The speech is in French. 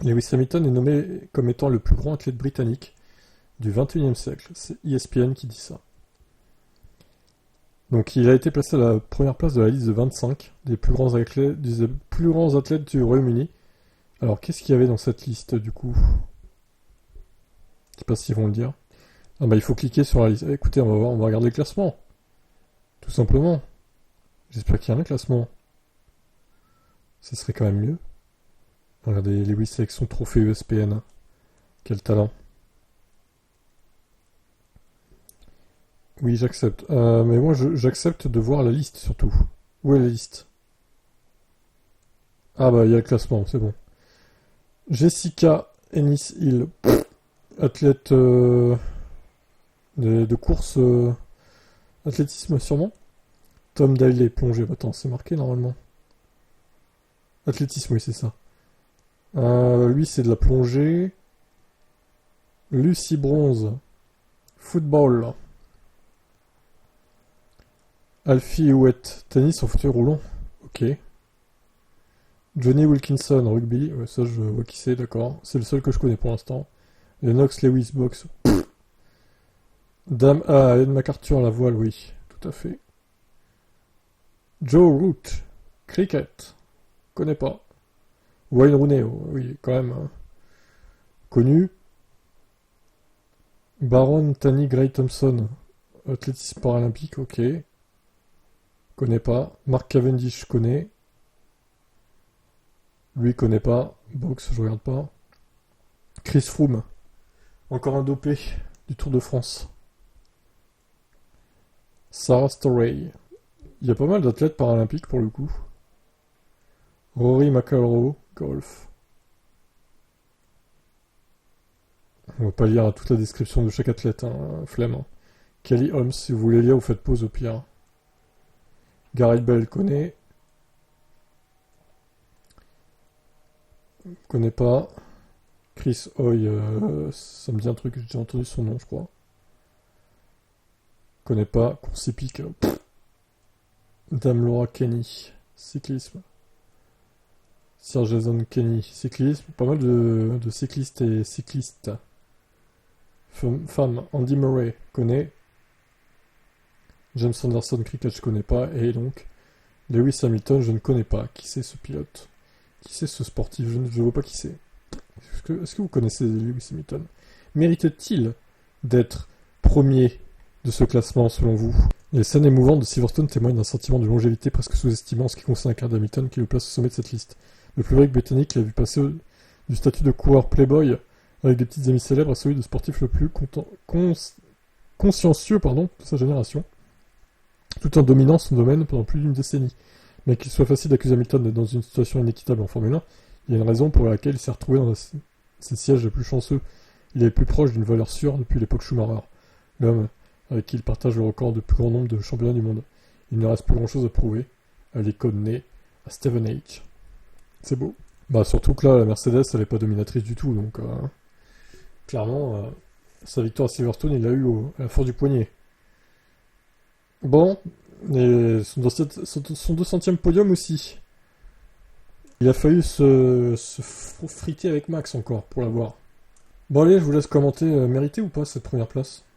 Lewis Hamilton est nommé comme étant le plus grand athlète britannique du XXIe siècle. C'est ESPN qui dit ça. Donc il a été placé à la première place de la liste de 25 des plus grands athlètes du Royaume-Uni. Alors qu'est-ce qu'il y avait dans cette liste du coup? Je sais pas s'ils vont le dire. Ah bah il faut cliquer sur la liste. Écoutez, on va voir, on va regarder le classement. Tout simplement. J'espère qu'il y a un classement. Ça serait quand même mieux. Regardez Lewis avec son trophée ESPN. Quel talent. Oui, j'accepte. Mais moi, j'accepte de voir la liste, surtout. Où est la liste? Ah bah, il y a le classement, c'est bon. Jessica Ennis-Hill, athlète de course athlétisme, sûrement. Tom Daley, plongée. Attends, c'est marqué, normalement. Athlétisme, oui, c'est ça. Lui, c'est de la plongée. Lucy Bronze, football. Alfie Hewitt, tennis en fauteuil roulant. Ok. Johnny Wilkinson, rugby. Ouais, ça, je vois qui c'est, d'accord. C'est le seul que je connais pour l'instant. Lennox Lewis, boxe. Dame A, Ellen MacArthur, la voile, oui. Tout à fait. Joe Root, cricket. Connais pas. Wayne Rooney, oh, oui, quand même. Hein. Connu. Baron Tanny Gray Thompson, athlétisme paralympique, ok. Connais pas. Mark Cavendish, connais. Lui, connais pas. Boxe, je regarde pas. Chris Froome, encore un dopé du Tour de France. Sarah Storey. Il y a pas mal d'athlètes paralympiques pour le coup. Rory McIlroy, golf. On va pas lire toute la description de chaque athlète, hein, flemme. Hein. Kelly Holmes, si vous voulez lire, vous faites pause au pire. Gareth Bell, connaît. Connais pas. Chris Hoy, ça me dit un truc, j'ai déjà entendu son nom, je crois. Connais pas. Course épique. Dame Laura Kenny, cyclisme. Sir Jason Kenny, cyclisme. Pas mal de cyclistes et cyclistes. Femme, Andy Murray, connais. James Anderson, cricket, je connais pas. Et donc, Lewis Hamilton, je ne connais pas. Qui c'est ce pilote? Qui c'est ce sportif? Je ne vois pas qui c'est. Est-ce que vous connaissez Lewis Hamilton? Mérite-t-il d'être premier de ce classement selon vous? Les scènes émouvantes de Silverstone témoignent d'un sentiment de longévité presque sous-estimé en ce qui concerne la carrière d'Hamilton qui le place au sommet de cette liste. Le public britannique l'a vu passer du statut de coureur playboy avec des petites amies célèbres à celui de sportif le plus consciencieux de sa génération, tout en dominant son domaine pendant plus d'une décennie. Mais qu'il soit facile d'accuser Hamilton d'être dans une situation inéquitable en Formule 1, il y a une raison pour laquelle il s'est retrouvé dans ses sièges les plus chanceux. Il est le plus proche d'une valeur sûre depuis l'époque Schumacher, l'homme avec qui il partage le record de plus grand nombre de championnats du monde. Il ne reste plus grand chose à prouver. Elle est codenée à Stevenage. C'est beau. Bah surtout que là, la Mercedes, elle est pas dominatrice du tout, donc clairement, sa victoire à Silverstone, il l'a eu à la force du poignet. Bon, et son 200e podium aussi. Il a fallu se friter avec Max encore pour l'avoir. Bon allez, je vous laisse commenter, mérité ou pas cette première place?